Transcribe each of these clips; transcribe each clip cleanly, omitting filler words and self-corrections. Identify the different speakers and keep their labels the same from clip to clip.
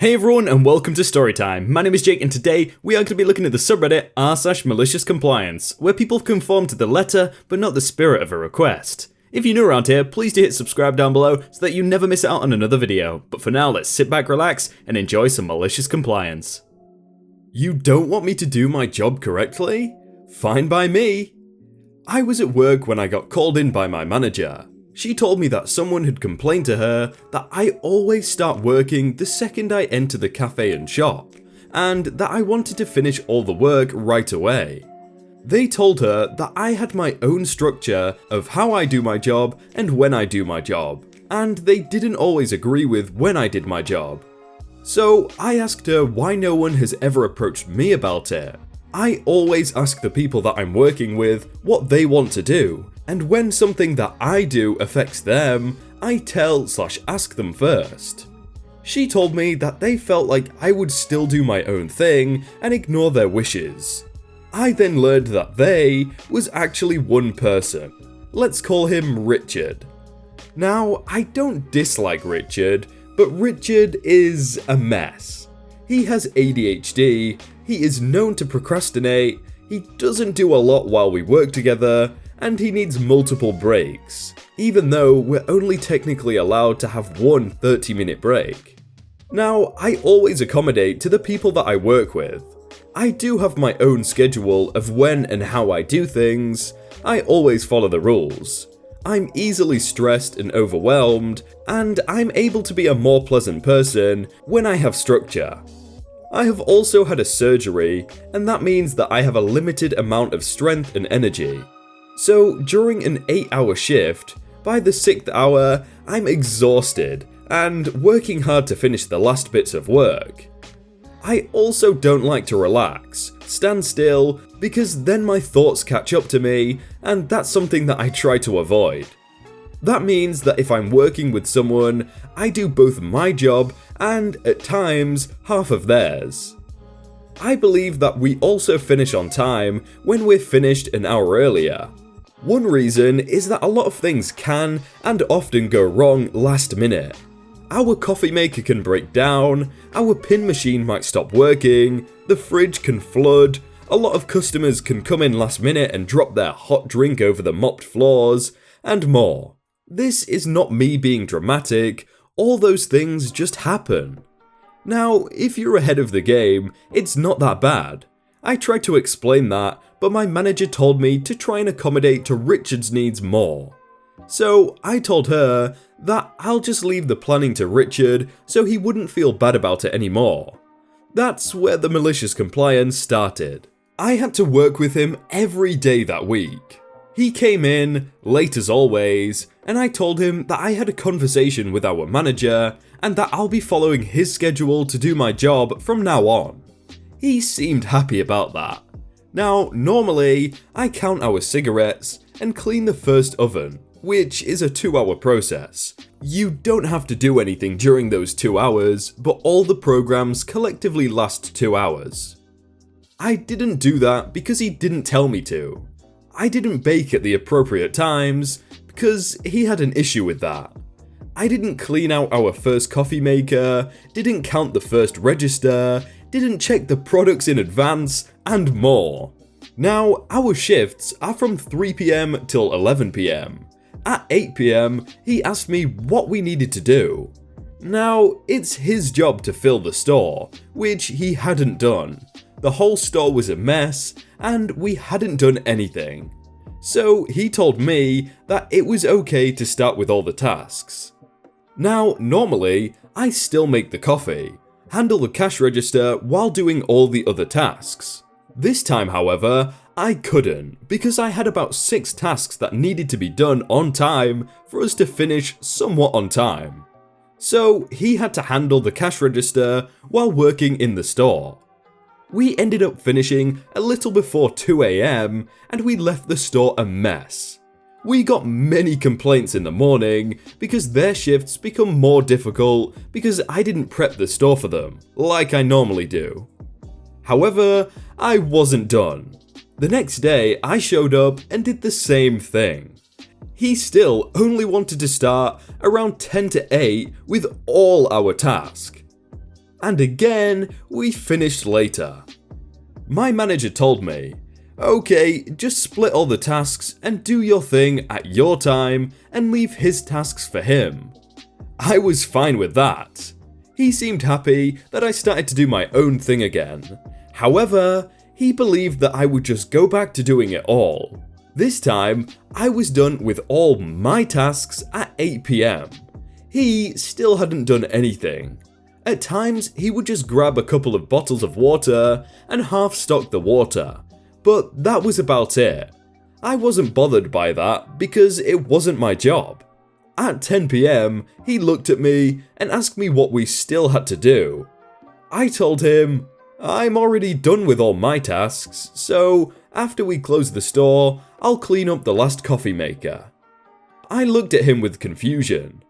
Speaker 1: Hey everyone and welcome to Storytime. My name is Jake and today we are going to be looking at the subreddit r/maliciouscompliance, where people conform to the letter but not the spirit of a request. If you're new around here, please do hit subscribe down below so that you never miss out on another video. But for now, let's sit back, relax, and enjoy some malicious compliance. You don't want me to do my job correctly? Fine by me. I was at work when I got called in by my manager. She told me that someone had complained to her that I always start working the second I enter the cafe and shop, and that I wanted to finish all the work right away. They told her that I had my own structure of how I do my job and when I do my job, and they didn't always agree with when I did my job. So I asked her why no one has ever approached me about it. I always ask the people that I'm working with what they want to do, and when something that I do affects them, I tell/ask them first. She told me that they felt like I would still do my own thing and ignore their wishes. I then learned that they was actually one person. Let's call him Richard. Now, I don't dislike Richard, but Richard is a mess. He has ADHD, he is known to procrastinate, he doesn't do a lot while we work together, and he needs multiple breaks, even though we're only technically allowed to have one 30-minute break. Now, I always accommodate to the people that I work with. I do have my own schedule of when and how I do things. I always follow the rules. I'm easily stressed and overwhelmed, and I'm able to be a more pleasant person when I have structure. I have also had a surgery, and that means that I have a limited amount of strength and energy. So during an 8-hour shift, by the 6th hour, I'm exhausted and working hard to finish the last bits of work. I also don't like to relax, stand still, because then my thoughts catch up to me, and that's something that I try to avoid. That means that if I'm working with someone, I do both my job and, at times, half of theirs. I believe that we also finish on time when we're finished an hour earlier. One reason is that a lot of things can and often go wrong last minute. Our coffee maker can break down, our pin machine might stop working, the fridge can flood, a lot of customers can come in last minute and drop their hot drink over the mopped floors, and more. This is not me being dramatic, all those things just happen. Now, if you're ahead of the game, it's not that bad. I tried to explain that, but my manager told me to try and accommodate to Richard's needs more. So I told her that I'll just leave the planning to Richard so he wouldn't feel bad about it anymore. That's where the malicious compliance started. I had to work with him every day that week. He came in, late as always, and I told him that I had a conversation with our manager and that I'll be following his schedule to do my job from now on. He seemed happy about that. Now, normally, I count our cigarettes and clean the first oven, which is a 2-hour process. You don't have to do anything during those 2 hours, but all the programs collectively last 2 hours. I didn't do that because he didn't tell me to. I didn't bake at the appropriate times because he had an issue with that. I didn't clean out our first coffee maker, didn't count the first register, didn't check the products in advance, and more. Now, our shifts are from 3 PM till 11 PM. At 8 PM, he asked me what we needed to do. Now, it's his job to fill the store, which he hadn't done. The whole store was a mess, and we hadn't done anything. So he told me that it was okay to start with all the tasks. Now, normally, I still make the coffee, handle the cash register while doing all the other tasks. This time, however, I couldn't because I had about 6 tasks that needed to be done on time for us to finish somewhat on time. So he had to handle the cash register while working in the store. We ended up finishing a little before 2 AM and we left the store a mess. We got many complaints in the morning because their shifts become more difficult because I didn't prep the store for them, like I normally do. However, I wasn't done. The next day, I showed up and did the same thing. He still only wanted to start around 10 to 8 with all our tasks. and again, we finished later. My manager told me, okay, just split all the tasks and do your thing at your time and leave his tasks for him. I was fine with that. He seemed happy that I started to do my own thing again. However, he believed that I would just go back to doing it all. This time, I was done with all my tasks at 8 PM. He still hadn't done anything. At times, he would just grab a couple of bottles of water and half stock the water, but that was about it. I wasn't bothered by that because it wasn't my job. At 10 PM, he looked at me and asked me what we still had to do. I told him, I'm already done with all my tasks, so after we close the store, I'll clean up the last coffee maker. I looked at him with confusion.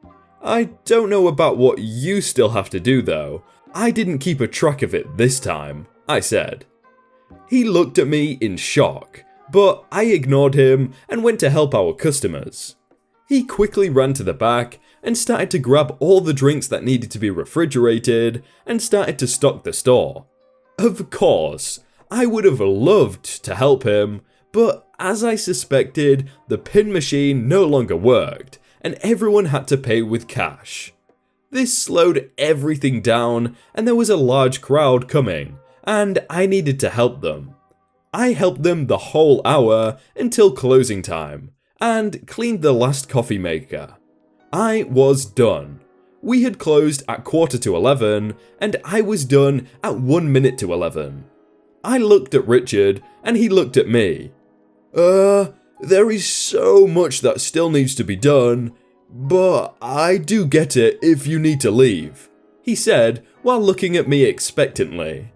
Speaker 1: I don't know about what you still have to do though. I didn't keep a track of it this time, I said. He looked at me in shock, but I ignored him and went to help our customers. He quickly ran to the back and started to grab all the drinks that needed to be refrigerated and started to stock the store. Of course, I would have loved to help him, but as I suspected, the pin machine no longer worked and everyone had to pay with cash. This slowed everything down and there was a large crowd coming, and I needed to help them. I helped them the whole hour until closing time, and cleaned the last coffee maker. I was done. We had closed at 11:15, and I was done at 1 minute to 11. I looked at Richard, and he looked at me. There is so much that still needs to be done, but I do get it if you need to leave, he said while looking at me expectantly.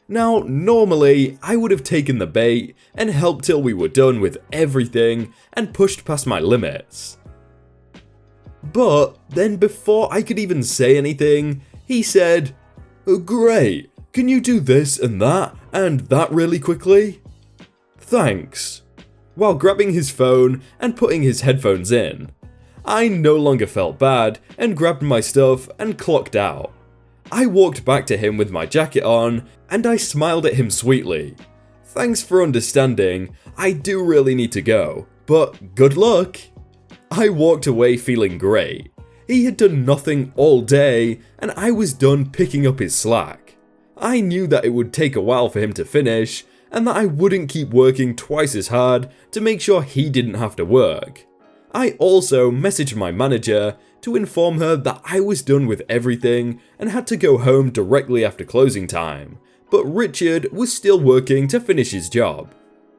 Speaker 1: Now, normally, I would have taken the bait and helped till we were done with everything and pushed past my limits. But then before I could even say anything, he said, Great, can you do this and that really quickly? Thanks. While grabbing his phone and putting his headphones in. I no longer felt bad and grabbed my stuff and clocked out. I walked back to him with my jacket on and I smiled at him sweetly. Thanks for understanding, I do really need to go, but good luck. I walked away feeling great. He had done nothing all day and I was done picking up his slack. I knew that it would take a while for him to finish and that I wouldn't keep working twice as hard to make sure he didn't have to work. I also messaged my manager to inform her that I was done with everything and had to go home directly after closing time, but Richard was still working to finish his job.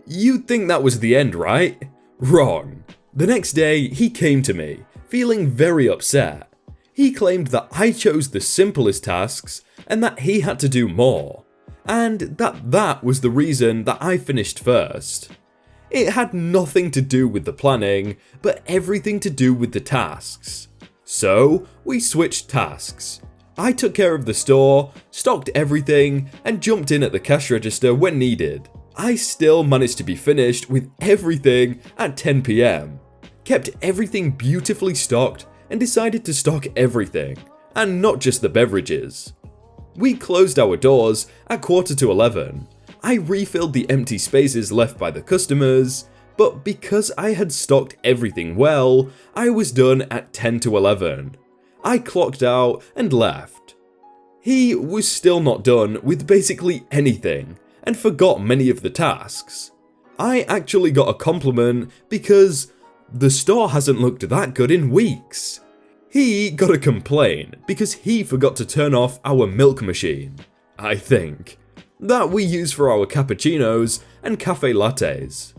Speaker 1: You'd think that was the end, right? Wrong. The next day, he came to me, feeling very upset. He claimed that I chose the simplest tasks and that he had to do more, and that was the reason that I finished first. It had nothing to do with the planning, but everything to do with the tasks. So, we switched tasks. I took care of the store, stocked everything, and jumped in at the cash register when needed. I still managed to be finished with everything at 10 PM. Kept everything beautifully stocked and decided to stock everything, and not just the beverages. We closed our doors at 11:15. I refilled the empty spaces left by the customers, but because I had stocked everything well, I was done at 10:11. I clocked out and left. He was still not done with basically anything and forgot many of the tasks. I actually got a compliment because the store hasn't looked that good in weeks. He got a complaint because he forgot to turn off our milk machine, I think, that we use for our cappuccinos and cafe lattes.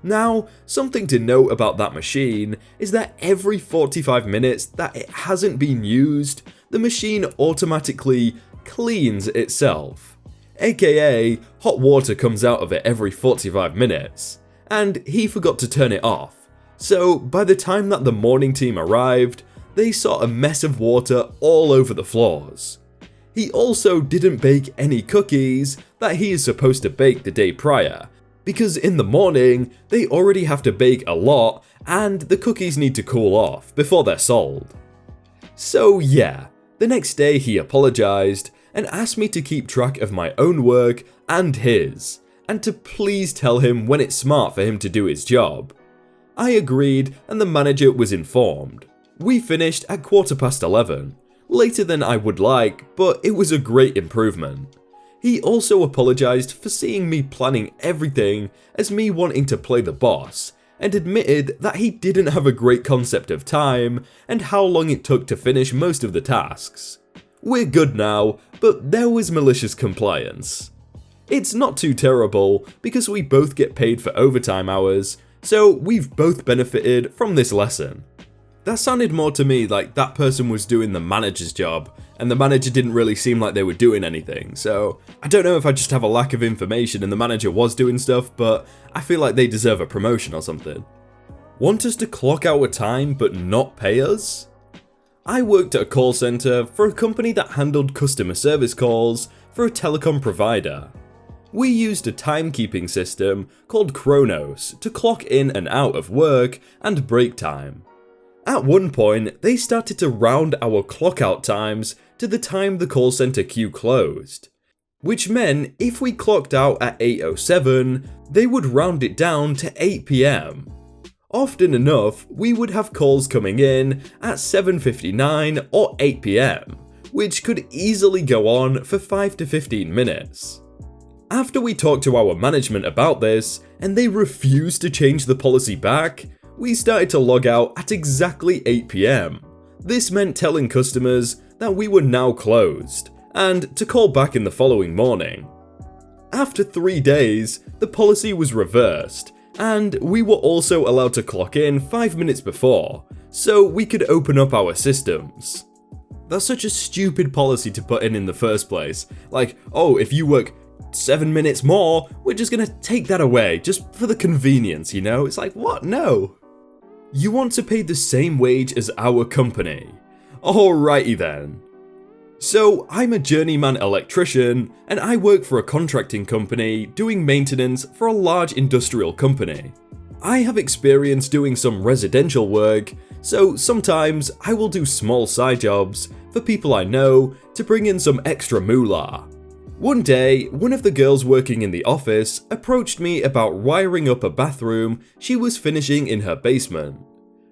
Speaker 1: Now, something to note about that machine is that every 45 minutes that it hasn't been used, the machine automatically cleans itself. AKA, hot water comes out of it every 45 minutes, and he forgot to turn it off. So by the time that the morning team arrived, they saw a mess of water all over the floors. He also didn't bake any cookies that he is supposed to bake the day prior, because in the morning, they already have to bake a lot and the cookies need to cool off before they're sold. So yeah, the next day he apologized and asked me to keep track of my own work and his, and to please tell him when it's smart for him to do his job. I agreed and the manager was informed. We finished at 11:15, later than I would like, but it was a great improvement. He also apologised for seeing me planning everything as me wanting to play the boss, and admitted that he didn't have a great concept of time and how long it took to finish most of the tasks. We're good now, but there was malicious compliance. It's not too terrible because we both get paid for overtime hours, so we've both benefited from this lesson. That sounded more to me like that person was doing the manager's job, and the manager didn't really seem like they were doing anything, so I don't know if I just have a lack of information and the manager was doing stuff, but I feel like they deserve a promotion or something. Want us to clock our time but not pay us? I worked at a call centre for a company that handled customer service calls for a telecom provider. We used a timekeeping system called Chronos to clock in and out of work and break time. At one point, they started to round our clock out times to the time the call centre queue closed, which meant if we clocked out at 8:07, they would round it down to 8 PM. Often enough, we would have calls coming in at 7:59 or 8 PM, which could easily go on for 5 to 15 minutes. After we talked to our management about this, and they refused to change the policy back, we started to log out at exactly 8 PM. This meant telling customers that we were now closed, and to call back in the following morning. After 3 days, the policy was reversed, and we were also allowed to clock in 5 minutes before, so we could open up our systems. That's such a stupid policy to put in the first place. Like, oh, if you work 7 minutes more, we're just gonna take that away, just for the convenience, you know? It's like, what? No. You want to pay the same wage as our company? Alrighty then. So, I'm a journeyman electrician, and I work for a contracting company doing maintenance for a large industrial company. I have experience doing some residential work, so sometimes I will do small side jobs for people I know to bring in some extra moolah. One day, one of the girls working in the office approached me about wiring up a bathroom she was finishing in her basement.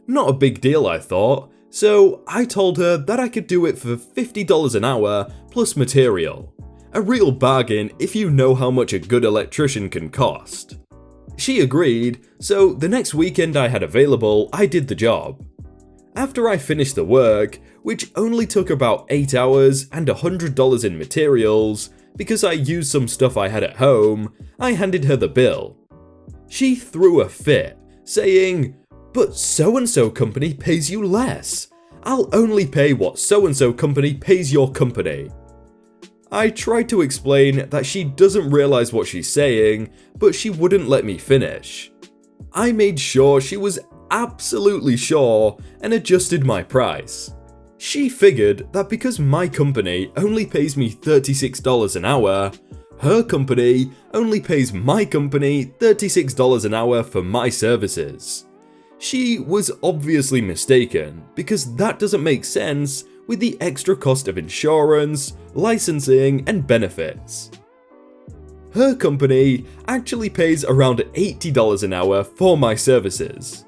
Speaker 1: Not a big deal, I thought, so I told her that I could do it for $50 an hour plus material. A real bargain if you know how much a good electrician can cost. She agreed, so the next weekend I had available, I did the job. After I finished the work, which only took about 8 hours and $100 in materials, because I used some stuff I had at home, I handed her the bill. She threw a fit, saying, "But so-and-so company pays you less. I'll only pay what so-and-so company pays your company." I tried to explain that she doesn't realize what she's saying, but she wouldn't let me finish. I made sure she was absolutely sure and adjusted my price. She figured that because my company only pays me $36 an hour, her company only pays my company $36 an hour for my services. She was obviously mistaken, because that doesn't make sense with the extra cost of insurance, licensing, and benefits. Her company actually pays around $80 an hour for my services.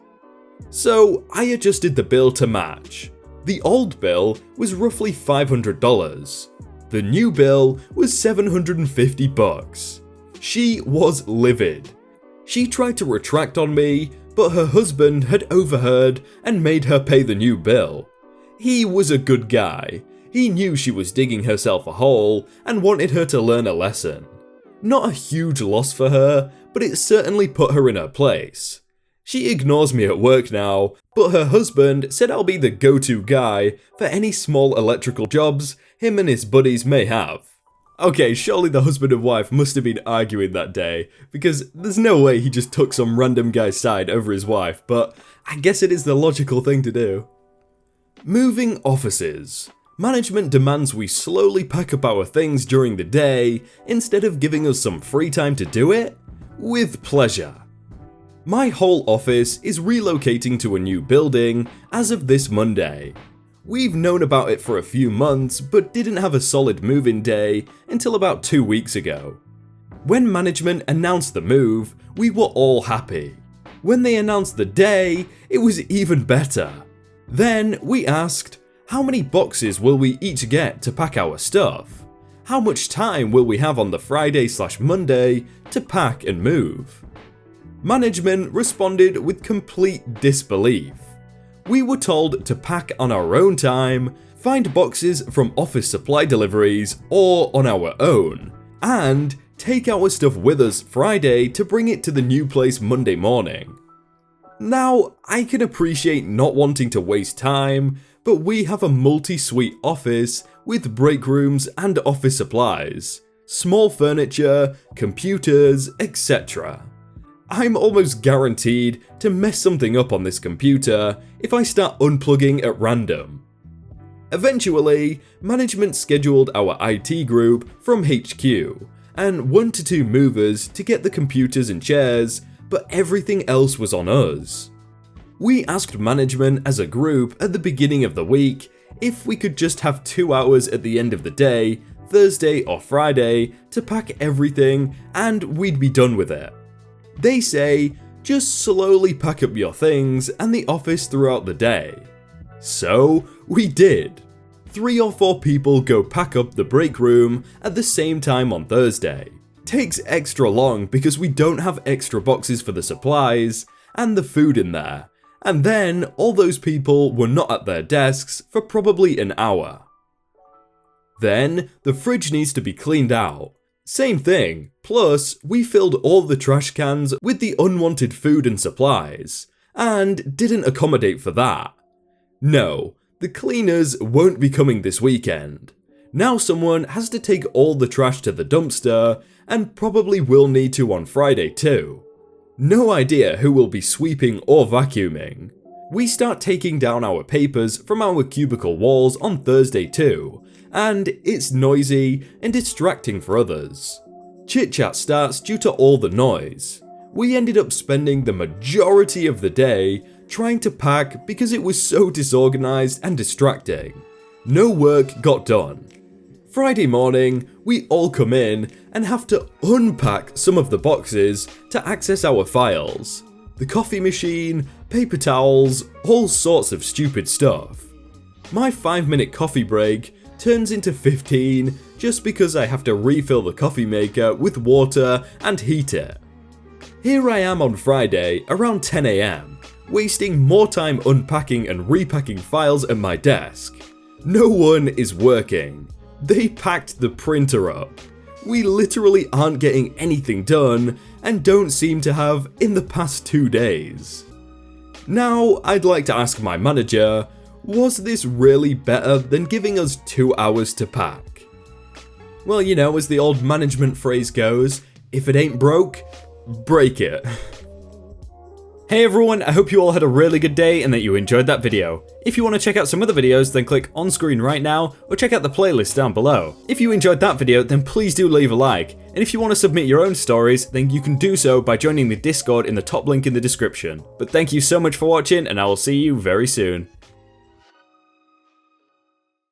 Speaker 1: So I adjusted the bill to match. The old bill was roughly $500. The new bill was $750. She was livid. She tried to retract on me, but her husband had overheard and made her pay the new bill. He was a good guy. He knew she was digging herself a hole and wanted her to learn a lesson. Not a huge loss for her, but it certainly put her in her place. She ignores me at work now, but her husband said I'll be the go-to guy for any small electrical jobs him and his buddies may have. Okay, surely the husband and wife must have been arguing that day, because there's no way he just took some random guy's side over his wife, but I guess it is the logical thing to do. Moving offices. Management demands we slowly pack up our things during the day instead of giving us some free time to do it? With pleasure. My whole office is relocating to a new building as of this Monday. We've known about it for a few months, but didn't have a solid move-in day until about 2 weeks ago. When management announced the move, we were all happy. When they announced the day, it was even better. Then we asked, how many boxes will we each get to pack our stuff? How much time will we have on the Friday/Monday to pack and move? Management responded with complete disbelief. We were told to pack on our own time, find boxes from office supply deliveries or on our own, and take our stuff with us Friday to bring it to the new place Monday morning. Now, I can appreciate not wanting to waste time, but we have a multi-suite office with break rooms and office supplies, small furniture, computers, etc. I'm almost guaranteed to mess something up on this computer if I start unplugging at random. Eventually, management scheduled our IT group from HQ and 1 to 2 movers to get the computers and chairs, but everything else was on us. We asked management as a group at the beginning of the week if we could just have 2 hours at the end of the day, Thursday or Friday, to pack everything and we'd be done with it. They say, just slowly pack up your things and the office throughout the day. So we did. 3 or 4 people go pack up the break room at the same time on Thursday. Takes extra long because we don't have extra boxes for the supplies and the food in there. And then all those people were not at their desks for probably an hour. Then the fridge needs to be cleaned out. Same thing, plus we filled all the trash cans with the unwanted food and supplies, and didn't accommodate for that. No, the cleaners won't be coming this weekend. Now someone has to take all the trash to the dumpster, and probably will need to on Friday too. No idea who will be sweeping or vacuuming. We start taking down our papers from our cubicle walls on Thursday too, and it's noisy and distracting for others. Chit-chat starts due to all the noise. We ended up spending the majority of the day trying to pack because it was so disorganized and distracting. No work got done. Friday morning, we all come in and have to unpack some of the boxes to access our files. The coffee machine, paper towels, all sorts of stupid stuff. My 5-minute coffee break turns into 15 just because I have to refill the coffee maker with water and heat it. Here I am on Friday around 10 AM, wasting more time unpacking and repacking files at my desk. No one is working. They packed the printer up. We literally aren't getting anything done and don't seem to have in the past 2 days. Now I'd like to ask my manager, was this really better than giving us 2 hours to pack? Well, you know, as the old management phrase goes, if it ain't broke, break it. Hey everyone, I hope you all had a really good day and that you enjoyed that video. If you want to check out some other videos, then click on screen right now or check out the playlist down below. If you enjoyed that video, then please do leave a like. And if you want to submit your own stories, then you can do so by joining the Discord in the top link in the description. But thank you so much for watching and I will see you very soon.